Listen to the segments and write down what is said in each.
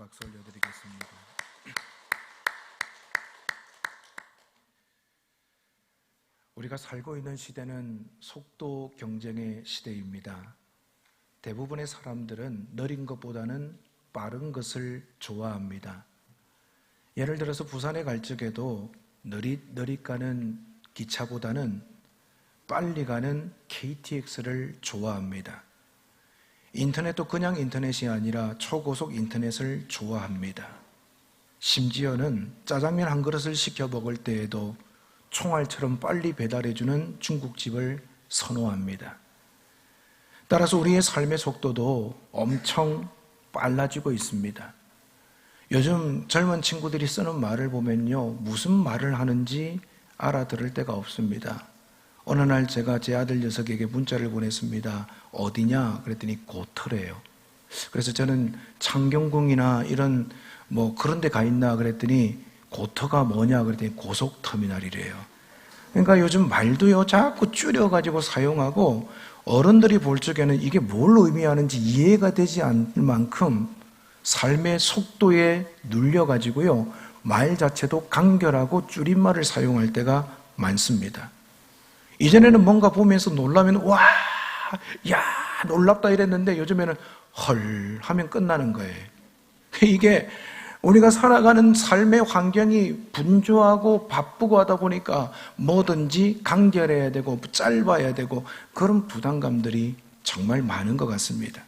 박수 올려드리겠습니다. 우리가 살고 있는 시대는 속도 경쟁의 시대입니다. 대부분의 사람들은 느린 것보다는 빠른 것을 좋아합니다. 예를 들어서 부산에 갈 적에도 느릿 가는 기차보다는 빨리 가는 KTX를 좋아합니다. 인터넷도 그냥 인터넷이 아니라 초고속 인터넷을 좋아합니다. 심지어는 짜장면 한 그릇을 시켜 먹을 때에도 총알처럼 빨리 배달해주는 중국집을 선호합니다. 따라서 우리의 삶의 속도도 엄청 빨라지고 있습니다. 요즘 젊은 친구들이 쓰는 말을 보면요, 무슨 말을 하는지 알아들을 데가 없습니다. 어느 날 제가 제 아들 녀석에게 문자를 보냈습니다. 어디냐? 그랬더니 고터래요. 그래서 저는 창경궁이나 이런 그런 데 가 있나 그랬더니 고터가 뭐냐 그랬더니 고속터미널이래요. 그러니까 요즘 말도요 자꾸 줄여가지고 사용하고 어른들이 볼 적에는 이게 뭘 의미하는지 이해가 되지 않을 만큼 삶의 속도에 눌려가지고요 말 자체도 간결하고 줄임말을 사용할 때가 많습니다. 이전에는 뭔가 보면서 놀라면 와, 야, 놀랍다 이랬는데 요즘에는 헐 하면 끝나는 거예요. 이게 우리가 살아가는 삶의 환경이 분주하고 바쁘고 하다 보니까 뭐든지 간결해야 되고 짧아야 되고 그런 부담감들이 정말 많은 것 같습니다.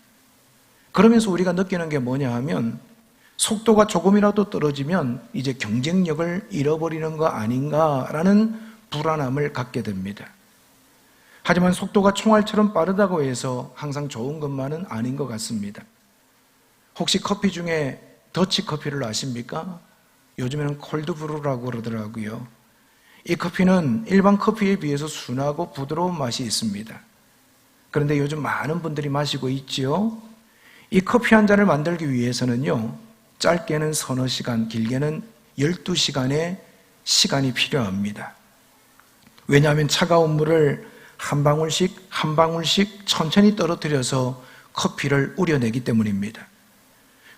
그러면서 우리가 느끼는 게 뭐냐 하면 속도가 조금이라도 떨어지면 이제 경쟁력을 잃어버리는 거 아닌가라는 불안함을 갖게 됩니다. 하지만 속도가 총알처럼 빠르다고 해서 항상 좋은 것만은 아닌 것 같습니다. 혹시 커피 중에 더치커피를 아십니까? 요즘에는 콜드브루라고 그러더라고요. 이 커피는 일반 커피에 비해서 순하고 부드러운 맛이 있습니다. 그런데 요즘 많은 분들이 마시고 있지요. 이 커피 한 잔을 만들기 위해서는요, 짧게는 서너 시간, 길게는 12시간의 시간이 필요합니다. 왜냐하면 차가운 물을 한 방울씩 한 방울씩 천천히 떨어뜨려서 커피를 우려내기 때문입니다.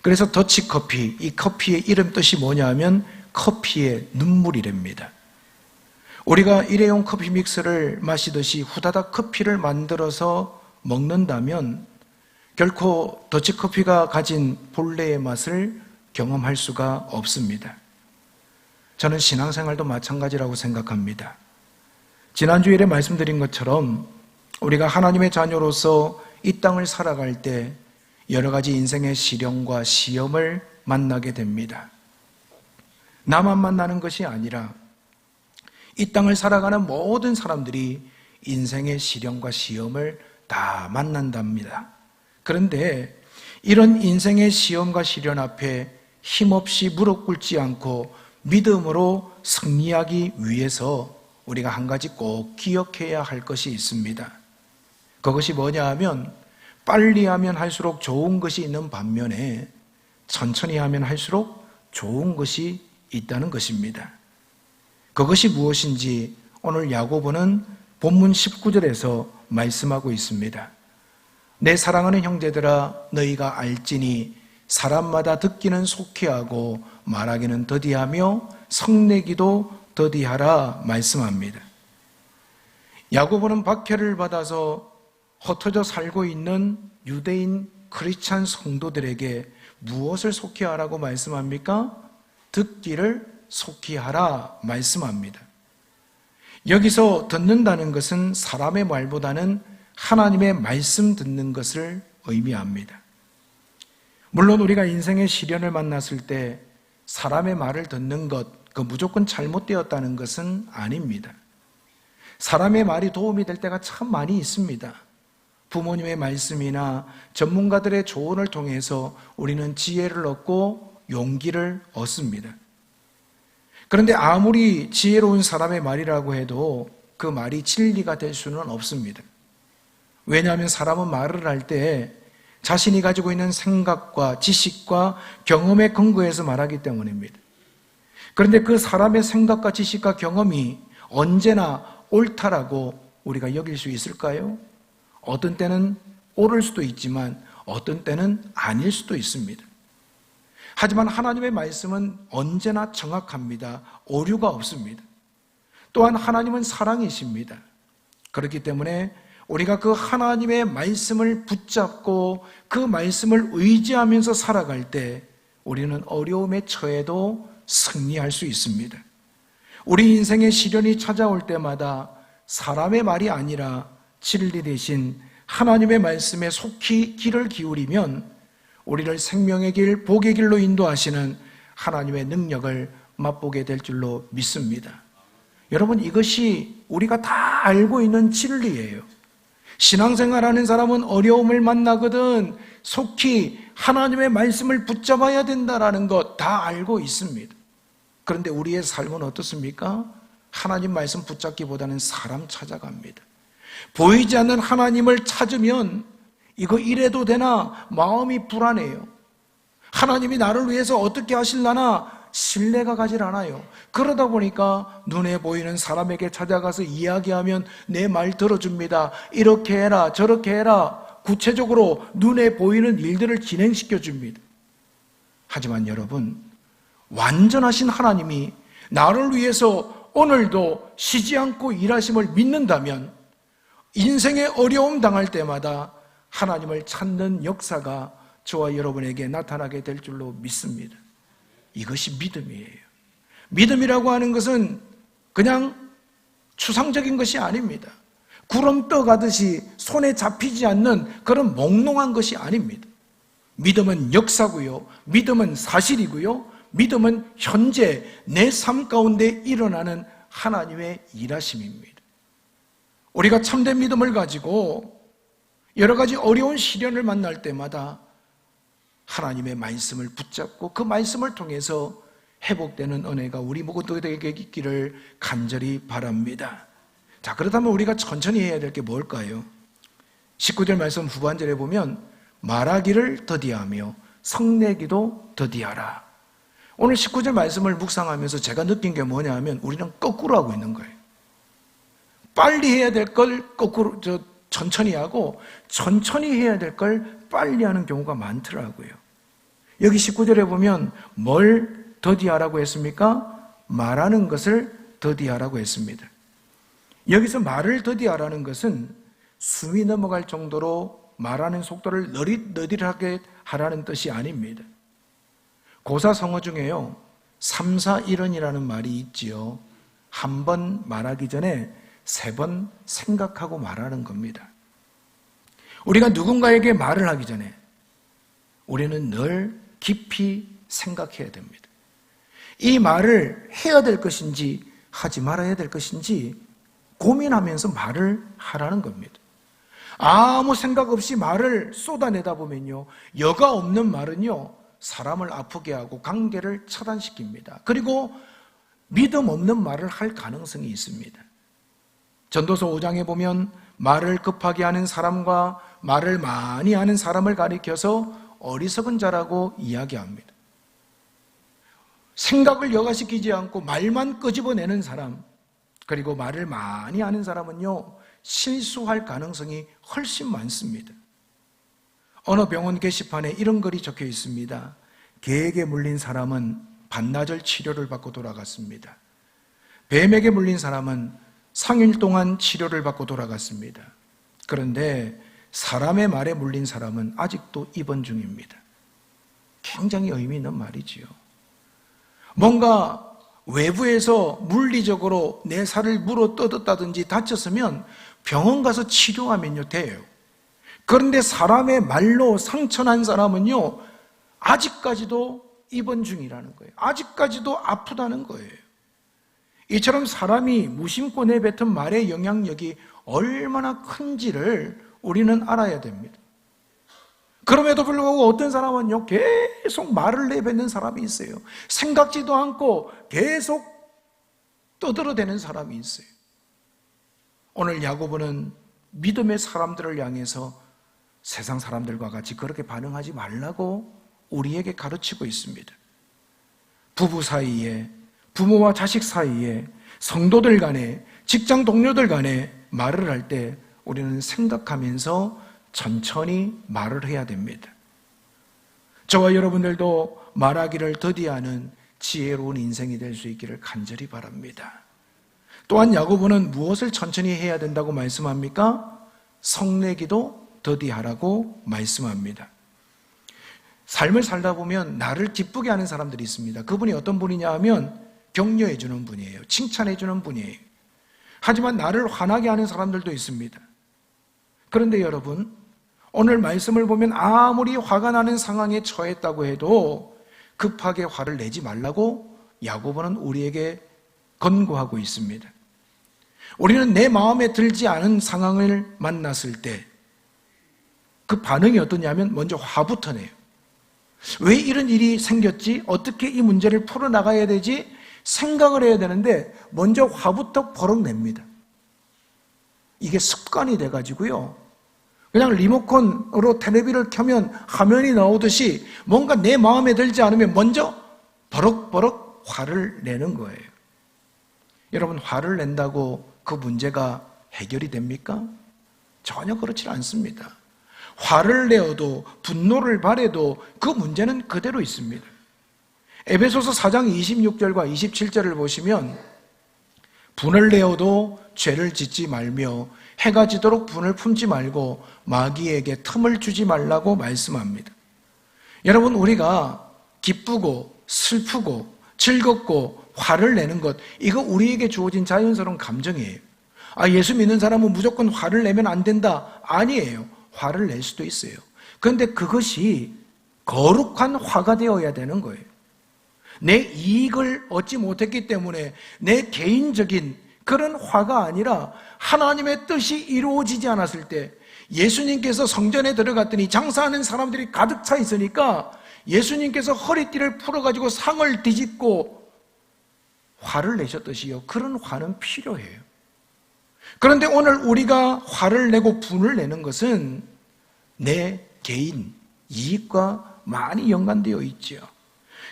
그래서 더치커피, 이 커피의 이름 뜻이 뭐냐 하면 커피의 눈물이랍니다. 우리가 일회용 커피 믹스를 마시듯이 후다닥 커피를 만들어서 먹는다면 결코 더치커피가 가진 본래의 맛을 경험할 수가 없습니다. 저는 신앙생활도 마찬가지라고 생각합니다. 지난주일에 말씀드린 것처럼 우리가 하나님의 자녀로서 이 땅을 살아갈 때 여러 가지 인생의 시련과 시험을 만나게 됩니다. 나만 만나는 것이 아니라 이 땅을 살아가는 모든 사람들이 인생의 시련과 시험을 다 만난답니다. 그런데 이런 인생의 시험과 시련 앞에 힘없이 무릎 꿇지 않고 믿음으로 승리하기 위해서 우리가 한 가지 꼭 기억해야 할 것이 있습니다. 그것이 뭐냐 하면 빨리 하면 할수록 좋은 것이 있는 반면에 천천히 하면 할수록 좋은 것이 있다는 것입니다. 그것이 무엇인지 오늘 야고보는 본문 19절에서 말씀하고 있습니다. 내 사랑하는 형제들아 너희가 알지니 사람마다 듣기는 속히 하고 말하기는 더디하며 성내기도 더디하라 말씀합니다. 야고보는 박해를 받아서 흩어져 살고 있는 유대인 크리스찬 성도들에게 무엇을 속히 하라고 말씀합니까? 듣기를 속히 하라 말씀합니다. 여기서 듣는다는 것은 사람의 말보다는 하나님의 말씀 듣는 것을 의미합니다. 물론 우리가 인생의 시련을 만났을 때 사람의 말을 듣는 것, 그 무조건 잘못되었다는 것은 아닙니다. 사람의 말이 도움이 될 때가 참 많이 있습니다. 부모님의 말씀이나 전문가들의 조언을 통해서 우리는 지혜를 얻고 용기를 얻습니다. 그런데 아무리 지혜로운 사람의 말이라고 해도 그 말이 진리가 될 수는 없습니다. 왜냐하면 사람은 말을 할 때 자신이 가지고 있는 생각과 지식과 경험에 근거해서 말하기 때문입니다. 그런데 그 사람의 생각과 지식과 경험이 언제나 옳다라고 우리가 여길 수 있을까요? 어떤 때는 옳을 수도 있지만 어떤 때는 아닐 수도 있습니다. 하지만 하나님의 말씀은 언제나 정확합니다. 오류가 없습니다. 또한 하나님은 사랑이십니다. 그렇기 때문에 우리가 그 하나님의 말씀을 붙잡고 그 말씀을 의지하면서 살아갈 때 우리는 어려움에 처해도 승리할 수 있습니다. 우리 인생의 시련이 찾아올 때마다 사람의 말이 아니라 진리 대신 하나님의 말씀에 속히 귀를 기울이면 우리를 생명의 길, 복의 길로 인도하시는 하나님의 능력을 맛보게 될 줄로 믿습니다. 여러분, 이것이 우리가 다 알고 있는 진리예요. 신앙생활하는 사람은 어려움을 만나거든 속히 하나님의 말씀을 붙잡아야 된다는 것 다 알고 있습니다. 그런데 우리의 삶은 어떻습니까? 하나님 말씀 붙잡기보다는 사람 찾아갑니다. 보이지 않는 하나님을 찾으면 이거 이래도 되나 마음이 불안해요. 하나님이 나를 위해서 어떻게 하실라나 신뢰가 가질 않아요. 그러다 보니까 눈에 보이는 사람에게 찾아가서 이야기하면 내 말 들어줍니다. 이렇게 해라 저렇게 해라 구체적으로 눈에 보이는 일들을 진행시켜 줍니다. 하지만 여러분, 완전하신 하나님이 나를 위해서 오늘도 쉬지 않고 일하심을 믿는다면 인생의 어려움 당할 때마다 하나님을 찾는 역사가 저와 여러분에게 나타나게 될 줄로 믿습니다. 이것이 믿음이에요. 믿음이라고 하는 것은 그냥 추상적인 것이 아닙니다. 구름 떠가듯이 손에 잡히지 않는 그런 몽롱한 것이 아닙니다. 믿음은 역사고요. 믿음은 사실이고요. 믿음은 현재 내 삶 가운데 일어나는 하나님의 일하심입니다. 우리가 참된 믿음을 가지고 여러 가지 어려운 시련을 만날 때마다 하나님의 말씀을 붙잡고 그 말씀을 통해서 회복되는 은혜가 우리 모두에게 있기를 간절히 바랍니다. 자, 그렇다면 우리가 천천히 해야 될 게 뭘까요? 19절 말씀 후반절에 보면 말하기를 더디하며 성내기도 더디하라. 오늘 19절 말씀을 묵상하면서 제가 느낀 게 뭐냐 하면 우리는 거꾸로 하고 있는 거예요. 빨리 해야 될 걸 거꾸로 천천히 하고 천천히 해야 될 걸 빨리 하는 경우가 많더라고요. 여기 19절에 보면 뭘 더디하라고 했습니까? 말하는 것을 더디하라고 했습니다. 여기서 말을 더디하라는 것은 숨이 넘어갈 정도로 말하는 속도를 느릿느릿하게 하라는 뜻이 아닙니다. 고사성어 중에요 3-4-1은이라는 말이 있지요. 한 번 말하기 전에 3번 생각하고 말하는 겁니다. 우리가 누군가에게 말을 하기 전에 우리는 늘 깊이 생각해야 됩니다. 이 말을 해야 될 것인지 하지 말아야 될 것인지 고민하면서 말을 하라는 겁니다. 아무 생각 없이 말을 쏟아내다 보면요, 여과 없는 말은요 사람을 아프게 하고 관계를 차단시킵니다. 그리고 믿음 없는 말을 할 가능성이 있습니다. 전도서 5장에 보면 말을 급하게 하는 사람과 말을 많이 하는 사람을 가리켜서 어리석은 자라고 이야기합니다. 생각을 여과시키지 않고 말만 끄집어내는 사람, 그리고 말을 많이 하는 사람은요 실수할 가능성이 훨씬 많습니다. 어느 병원 게시판에 이런 글이 적혀 있습니다. 개에게 물린 사람은 반나절 치료를 받고 돌아갔습니다. 뱀에게 물린 사람은 상일 동안 치료를 받고 돌아갔습니다. 그런데 사람의 말에 물린 사람은 아직도 입원 중입니다. 굉장히 의미 있는 말이지요. 뭔가 외부에서 물리적으로 내 살을 물어 뜯었다든지 다쳤으면 병원 가서 치료하면요 돼요. 그런데 사람의 말로 상처난 사람은요 아직까지도 입원 중이라는 거예요. 아직까지도 아프다는 거예요. 이처럼 사람이 무심코 내뱉은 말의 영향력이 얼마나 큰지를 우리는 알아야 됩니다. 그럼에도 불구하고 어떤 사람은요 계속 말을 내뱉는 사람이 있어요. 생각지도 않고 계속 떠들어대는 사람이 있어요. 오늘 야고보는 믿음의 사람들을 향해서 세상 사람들과 같이 그렇게 반응하지 말라고 우리에게 가르치고 있습니다. 부부 사이에, 부모와 자식 사이에, 성도들 간에, 직장 동료들 간에 말을 할 때 우리는 생각하면서 천천히 말을 해야 됩니다. 저와 여러분들도 말하기를 더디하는 지혜로운 인생이 될 수 있기를 간절히 바랍니다. 또한 야고보는 무엇을 천천히 해야 된다고 말씀합니까? 성내기도 더디하라고 말씀합니다. 삶을 살다 보면 나를 기쁘게 하는 사람들이 있습니다. 그분이 어떤 분이냐 하면 격려해 주는 분이에요. 칭찬해 주는 분이에요. 하지만 나를 화나게 하는 사람들도 있습니다. 그런데 여러분, 오늘 말씀을 보면 아무리 화가 나는 상황에 처했다고 해도 급하게 화를 내지 말라고 야고보는 우리에게 권고하고 있습니다. 우리는 내 마음에 들지 않은 상황을 만났을 때 그 반응이 어떠냐면 먼저 화부터 내요. 왜 이런 일이 생겼지? 어떻게 이 문제를 풀어나가야 되지? 생각을 해야 되는데 먼저 화부터 버럭 냅니다. 이게 습관이 돼가지고요, 그냥 리모컨으로 텔레비를 켜면 화면이 나오듯이 뭔가 내 마음에 들지 않으면 먼저 버럭버럭 화를 내는 거예요. 여러분, 화를 낸다고 그 문제가 해결이 됩니까? 전혀 그렇지 않습니다. 화를 내어도 분노를 발해도 그 문제는 그대로 있습니다. 에베소서 4장 26절과 27절을 보시면 분을 내어도 죄를 짓지 말며 해가 지도록 분을 품지 말고 마귀에게 틈을 주지 말라고 말씀합니다. 여러분, 우리가 기쁘고 슬프고 즐겁고 화를 내는 것, 이거 우리에게 주어진 자연스러운 감정이에요. 예수 믿는 사람은 무조건 화를 내면 안 된다. 아니에요. 화를 낼 수도 있어요. 그런데 그것이 거룩한 화가 되어야 되는 거예요. 내 이익을 얻지 못했기 때문에 내 개인적인 그런 화가 아니라 하나님의 뜻이 이루어지지 않았을 때, 예수님께서 성전에 들어갔더니 장사하는 사람들이 가득 차 있으니까 예수님께서 허리띠를 풀어가지고 상을 뒤집고 화를 내셨듯이요, 그런 화는 필요해요. 그런데 오늘 우리가 화를 내고 분을 내는 것은 내 개인 이익과 많이 연관되어 있죠.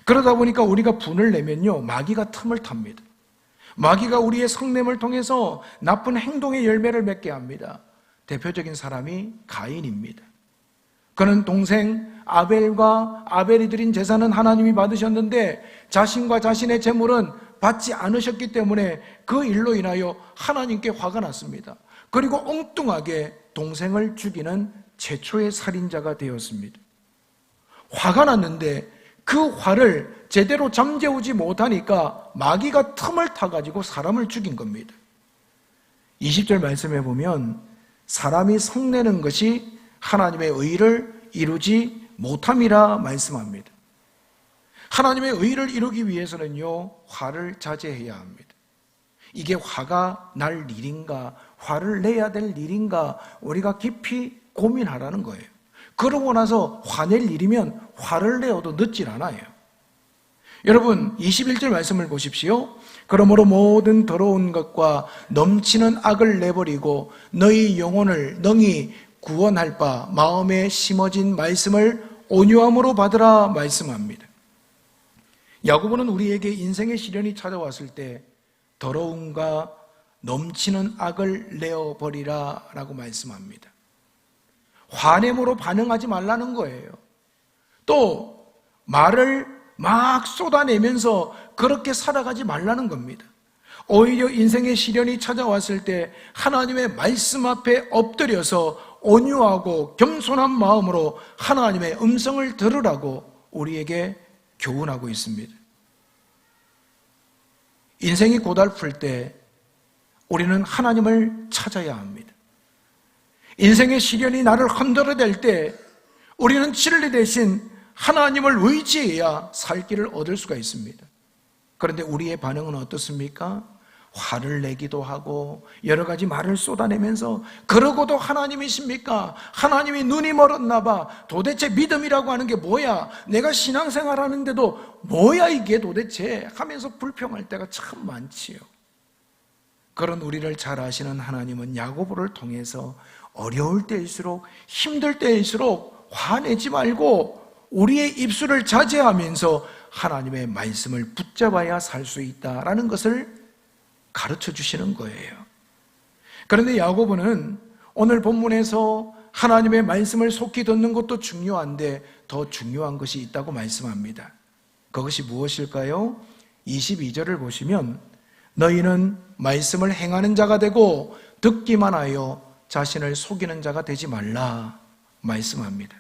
그러다 보니까 우리가 분을 내면요, 마귀가 틈을 탑니다. 마귀가 우리의 성냄을 통해서 나쁜 행동의 열매를 맺게 합니다. 대표적인 사람이 가인입니다. 그는 동생 아벨과 아벨이 드린 제사는 하나님이 받으셨는데 자신과 자신의 재물은 받지 않으셨기 때문에 그 일로 인하여 하나님께 화가 났습니다. 그리고 엉뚱하게 동생을 죽이는 최초의 살인자가 되었습니다. 화가 났는데 그 화를 제대로 잠재우지 못하니까 마귀가 틈을 타가지고 사람을 죽인 겁니다. 20절 말씀에 보면 사람이 성내는 것이 하나님의 의를 이루지 못함이라 말씀합니다. 하나님의 의를 이루기 위해서는요, 화를 자제해야 합니다. 이게 화가 날 일인가, 화를 내야 될 일인가, 우리가 깊이 고민하라는 거예요. 그러고 나서 화낼 일이면 화를 내어도 늦질 않아요. 여러분, 21절 말씀을 보십시오. 그러므로 모든 더러운 것과 넘치는 악을 내버리고 너희 영혼을 능히 구원할 바 마음에 심어진 말씀을 온유함으로 받으라 말씀합니다. 야고보는 우리에게 인생의 시련이 찾아왔을 때 더러움과 넘치는 악을 내어버리라 라고 말씀합니다. 화냄으로 반응하지 말라는 거예요. 또 말을 막 쏟아내면서 그렇게 살아가지 말라는 겁니다. 오히려 인생의 시련이 찾아왔을 때 하나님의 말씀 앞에 엎드려서 온유하고 겸손한 마음으로 하나님의 음성을 들으라고 우리에게 교훈하고 있습니다. 인생이 고달플 때 우리는 하나님을 찾아야 합니다. 인생의 시련이 나를 흔들어댈 때 우리는 진리 대신 하나님을 의지해야 살 길을 얻을 수가 있습니다. 그런데 우리의 반응은 어떻습니까? 화를 내기도 하고 여러 가지 말을 쏟아내면서 그러고도 하나님이십니까? 하나님이 눈이 멀었나 봐. 도대체 믿음이라고 하는 게 뭐야? 내가 신앙생활 하는데도 뭐야 이게 도대체? 하면서 불평할 때가 참 많지요. 그런 우리를 잘 아시는 하나님은 야고보를 통해서 어려울 때일수록 힘들 때일수록 화내지 말고 우리의 입술을 자제하면서 하나님의 말씀을 붙잡아야 살 수 있다라는 것을 가르쳐 주시는 거예요. 그런데 야고보는 오늘 본문에서 하나님의 말씀을 속히 듣는 것도 중요한데 더 중요한 것이 있다고 말씀합니다. 그것이 무엇일까요? 22절을 보시면 너희는 말씀을 행하는 자가 되고 듣기만 하여 자신을 속이는 자가 되지 말라 말씀합니다.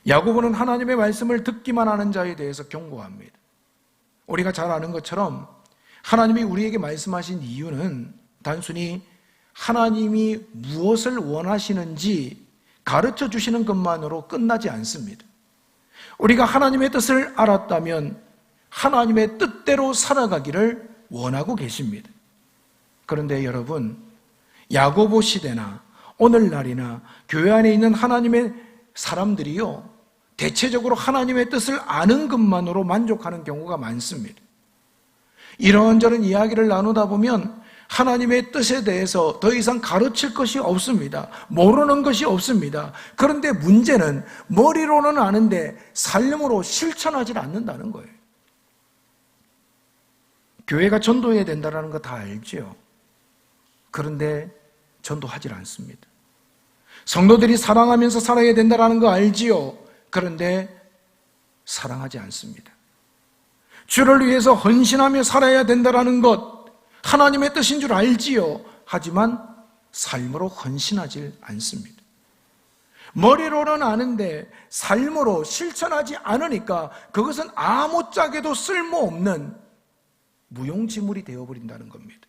야고보는 하나님의 말씀을 듣기만 하는 자에 대해서 경고합니다. 우리가 잘 아는 것처럼 하나님이 우리에게 말씀하신 이유는 단순히 하나님이 무엇을 원하시는지 가르쳐 주시는 것만으로 끝나지 않습니다. 우리가 하나님의 뜻을 알았다면 하나님의 뜻대로 살아가기를 원하고 계십니다. 그런데 여러분, 야고보 시대나 오늘날이나 교회 안에 있는 하나님의 사람들이요, 대체적으로 하나님의 뜻을 아는 것만으로 만족하는 경우가 많습니다. 이런저런 이야기를 나누다 보면 하나님의 뜻에 대해서 더 이상 가르칠 것이 없습니다. 모르는 것이 없습니다. 그런데 문제는 머리로는 아는데 삶으로 실천하지 않는다는 거예요. 교회가 전도해야 된다는 거 다 알죠. 그런데 전도하지 않습니다. 성도들이 사랑하면서 살아야 된다는 거 알지요. 그런데 사랑하지 않습니다. 주를 위해서 헌신하며 살아야 된다는 것, 하나님의 뜻인 줄 알지요. 하지만 삶으로 헌신하지 않습니다. 머리로는 아는데 삶으로 실천하지 않으니까 그것은 아무짝에도 쓸모없는 무용지물이 되어버린다는 겁니다.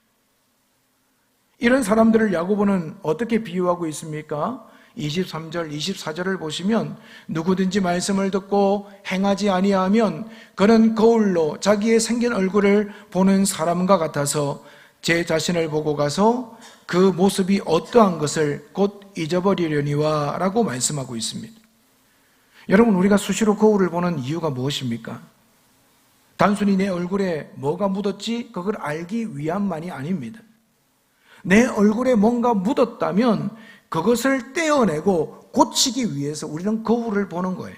이런 사람들을 야고보는 어떻게 비유하고 있습니까? 23절, 24절을 보시면 누구든지 말씀을 듣고 행하지 아니하면 그는 거울로 자기의 생긴 얼굴을 보는 사람과 같아서 제 자신을 보고 가서 그 모습이 어떠한 것을 곧 잊어버리려니와 라고 말씀하고 있습니다. 여러분, 우리가 수시로 거울을 보는 이유가 무엇입니까? 단순히 내 얼굴에 뭐가 묻었지 그걸 알기 위함만이 아닙니다. 내 얼굴에 뭔가 묻었다면 그것을 떼어내고 고치기 위해서 우리는 거울을 보는 거예요.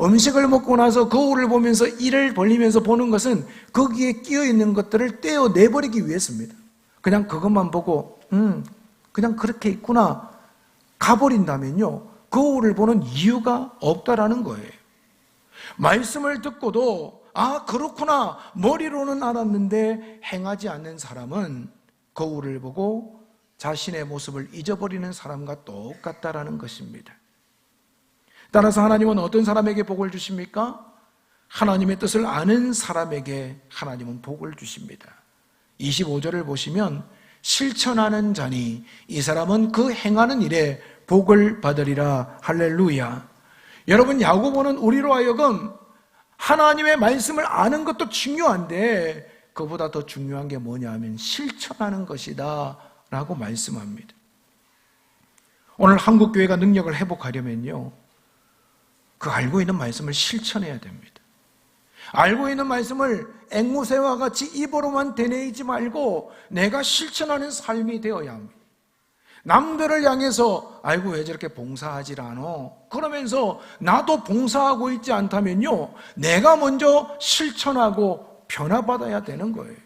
음식을 먹고 나서 거울을 보면서 이를 벌리면서 보는 것은 거기에 끼어있는 것들을 떼어내버리기 위해서입니다. 그냥 그것만 보고 그냥 그렇게 있구나 가버린다면요, 거울을 보는 이유가 없다라는 거예요. 말씀을 듣고도 아 그렇구나 머리로는 알았는데 행하지 않는 사람은 거울을 보고 자신의 모습을 잊어버리는 사람과 똑같다라는 것입니다. 따라서 하나님은 어떤 사람에게 복을 주십니까? 하나님의 뜻을 아는 사람에게 하나님은 복을 주십니다. 25절을 보시면 실천하는 자니 이 사람은 그 행하는 일에 복을 받으리라. 할렐루야. 여러분, 야고보는 우리로 하여금 하나님의 말씀을 아는 것도 중요한데 그보다 더 중요한 게 뭐냐 하면 실천하는 것이다 라고 말씀합니다. 오늘 한국교회가 능력을 회복하려면요, 그 알고 있는 말씀을 실천해야 됩니다. 알고 있는 말씀을 앵무새와 같이 입으로만 되뇌이지 말고 내가 실천하는 삶이 되어야 합니다. 남들을 향해서 아이고 왜 저렇게 봉사하질 않아? 그러면서 나도 봉사하고 있지 않다면요, 내가 먼저 실천하고 변화받아야 되는 거예요.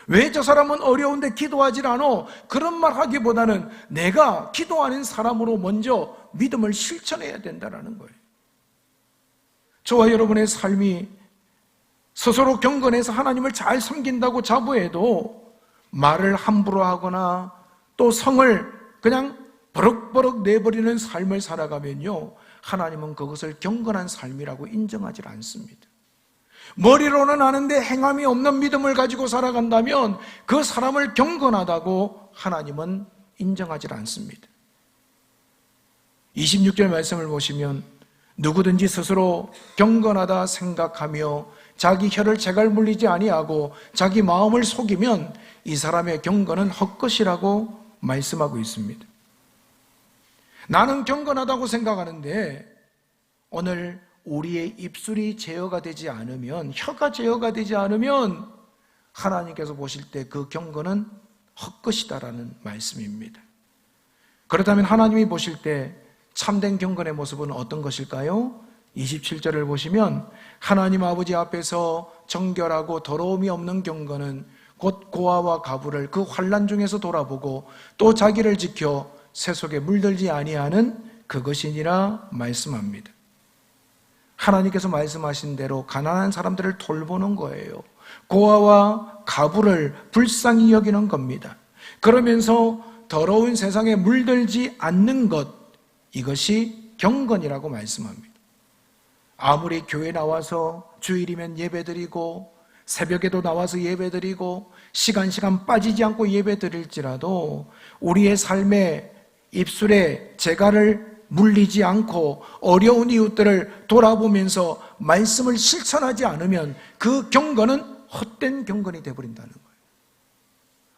왜 저 사람은 어려운데 기도하질 않아? 그런 말 하기보다는 내가 기도하는 사람으로 먼저 믿음을 실천해야 된다는 거예요. 저와 여러분의 삶이 스스로 경건해서 하나님을 잘 섬긴다고 자부해도 말을 함부로 하거나 또 성을 그냥 버럭버럭 내버리는 삶을 살아가면요, 하나님은 그것을 경건한 삶이라고 인정하지 않습니다. 머리로는 아는데 행함이 없는 믿음을 가지고 살아간다면 그 사람을 경건하다고 하나님은 인정하지 않습니다. 26절 말씀을 보시면 누구든지 스스로 경건하다 생각하며 자기 혀를 재갈 물리지 아니하고 자기 마음을 속이면 이 사람의 경건은 헛것이라고 말씀하고 있습니다. 나는 경건하다고 생각하는데 오늘 우리의 입술이 제어가 되지 않으면, 혀가 제어가 되지 않으면 하나님께서 보실 때 그 경건은 헛것이다라는 말씀입니다. 그렇다면 하나님이 보실 때 참된 경건의 모습은 어떤 것일까요? 27절을 보시면 하나님 아버지 앞에서 정결하고 더러움이 없는 경건은 곧 고아와 가부를 그 환난 중에서 돌아보고 또 자기를 지켜 새 속에 물들지 아니하는 그것이니라 말씀합니다. 하나님께서 말씀하신 대로 가난한 사람들을 돌보는 거예요. 고아와 가부를 불쌍히 여기는 겁니다. 그러면서 더러운 세상에 물들지 않는 것, 이것이 경건이라고 말씀합니다. 아무리 교회 나와서 주일이면 예배드리고 새벽에도 나와서 예배드리고 시간 빠지지 않고 예배드릴지라도 우리의 삶에 입술에 재갈을 물리지 않고 어려운 이웃들을 돌아보면서 말씀을 실천하지 않으면 그 경건은 헛된 경건이 되어버린다는 거예요.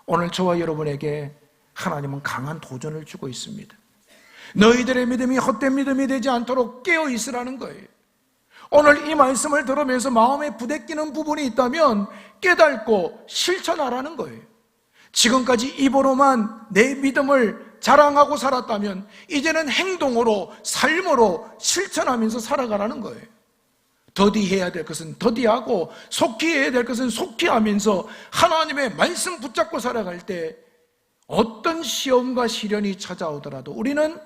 오늘 저와 여러분에게 하나님은 강한 도전을 주고 있습니다. 너희들의 믿음이 헛된 믿음이 되지 않도록 깨어 있으라는 거예요. 오늘 이 말씀을 들으면서 마음에 부대끼는 부분이 있다면 깨닫고 실천하라는 거예요. 지금까지 입으로만 내 믿음을 자랑하고 살았다면 이제는 행동으로, 삶으로 실천하면서 살아가라는 거예요. 더디해야 될 것은 더디하고 속히 해야 될 것은 속히 하면서 하나님의 말씀 붙잡고 살아갈 때 어떤 시험과 시련이 찾아오더라도 우리는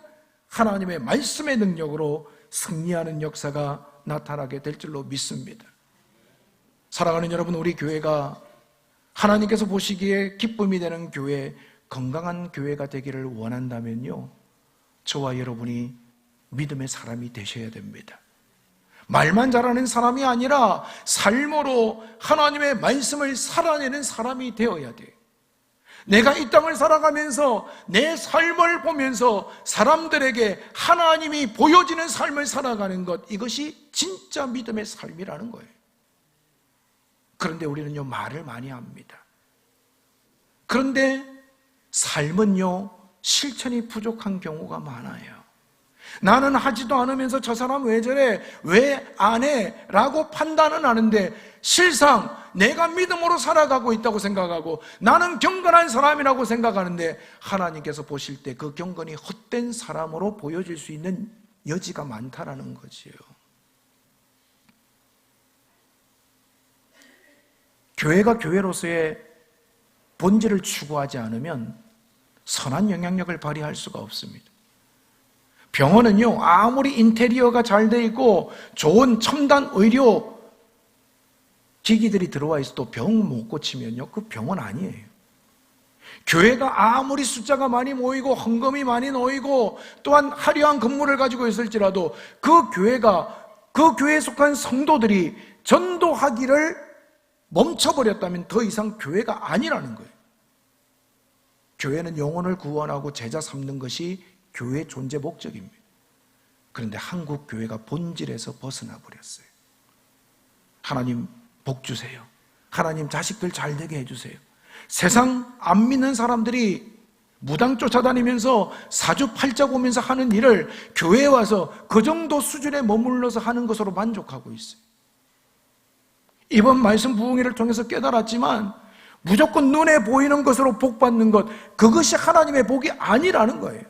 하나님의 말씀의 능력으로 승리하는 역사가 나타나게 될 줄로 믿습니다. 사랑하는 여러분, 우리 교회가 하나님께서 보시기에 기쁨이 되는 교회, 건강한 교회가 되기를 원한다면요, 저와 여러분이 믿음의 사람이 되셔야 됩니다. 말만 잘하는 사람이 아니라 삶으로 하나님의 말씀을 살아내는 사람이 되어야 돼요. 내가 이 땅을 살아가면서 내 삶을 보면서 사람들에게 하나님이 보여지는 삶을 살아가는 것, 이것이 진짜 믿음의 삶이라는 거예요. 그런데 우리는요, 말을 많이 합니다. 그런데 삶은요, 실천이 부족한 경우가 많아요. 나는 하지도 않으면서 저 사람 왜 저래? 왜 안 해? 라고 판단은 하는데 실상 내가 믿음으로 살아가고 있다고 생각하고 나는 경건한 사람이라고 생각하는데 하나님께서 보실 때 그 경건이 헛된 사람으로 보여질 수 있는 여지가 많다라는 거지요. 교회가 교회로서의 본질을 추구하지 않으면 선한 영향력을 발휘할 수가 없습니다. 병원은요, 아무리 인테리어가 잘 돼 있고 좋은 첨단 의료 기기들이 들어와 있어도 병 못 고치면요, 그 병원 아니에요. 교회가 아무리 숫자가 많이 모이고 헌금이 많이 놓이고 또한 화려한 건물을 가지고 있을지라도 그 교회에 속한 성도들이 전도하기를 멈춰버렸다면 더 이상 교회가 아니라는 거예요. 교회는 영혼을 구원하고 제자 삼는 것이 교회의 존재 목적입니다. 그런데 한국 교회가 본질에서 벗어나 버렸어요. 하나님 복 주세요. 하나님 자식들 잘 되게 해주세요. 세상 안 믿는 사람들이 무당 쫓아다니면서 사주팔자 보면서 하는 일을 교회에 와서 그 정도 수준에 머물러서 하는 것으로 만족하고 있어요. 이번 말씀 부흥회를 통해서 깨달았지만 무조건 눈에 보이는 것으로 복 받는 것, 그것이 하나님의 복이 아니라는 거예요.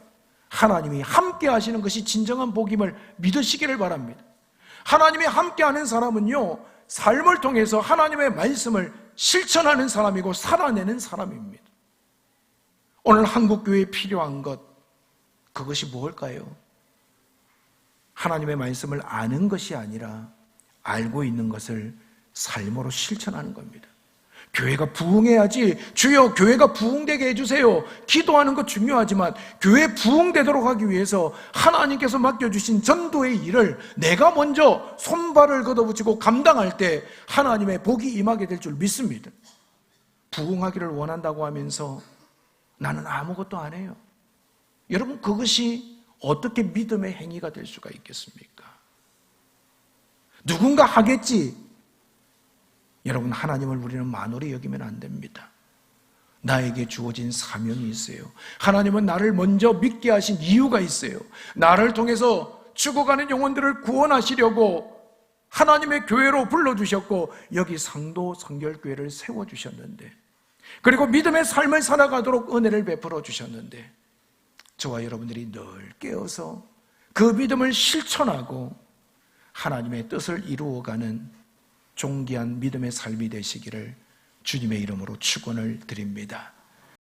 하나님이 함께 하시는 것이 진정한 복임을 믿으시기를 바랍니다. 하나님이 함께 하는 사람은요, 삶을 통해서 하나님의 말씀을 실천하는 사람이고 살아내는 사람입니다. 오늘 한국교회에 필요한 것, 그것이 무엇일까요? 하나님의 말씀을 아는 것이 아니라 알고 있는 것을 삶으로 실천하는 겁니다. 교회가 부흥해야지, 주여 교회가 부흥되게 해주세요, 기도하는 것 중요하지만 교회 부흥되도록 하기 위해서 하나님께서 맡겨주신 전도의 일을 내가 먼저 손발을 걷어붙이고 감당할 때 하나님의 복이 임하게 될 줄 믿습니다. 부흥하기를 원한다고 하면서 나는 아무것도 안 해요. 여러분, 그것이 어떻게 믿음의 행위가 될 수가 있겠습니까? 누군가 하겠지. 여러분, 하나님을 우리는 만홀히 여기면 안 됩니다. 나에게 주어진 사명이 있어요. 하나님은 나를 먼저 믿게 하신 이유가 있어요. 나를 통해서 죽어가는 영혼들을 구원하시려고 하나님의 교회로 불러주셨고 여기 상도 성결교회를 세워주셨는데, 그리고 믿음의 삶을 살아가도록 은혜를 베풀어 주셨는데, 저와 여러분들이 늘 깨어서 그 믿음을 실천하고 하나님의 뜻을 이루어가는 존귀한 믿음의 삶이 되시기를 주님의 이름으로 축원을 드립니다.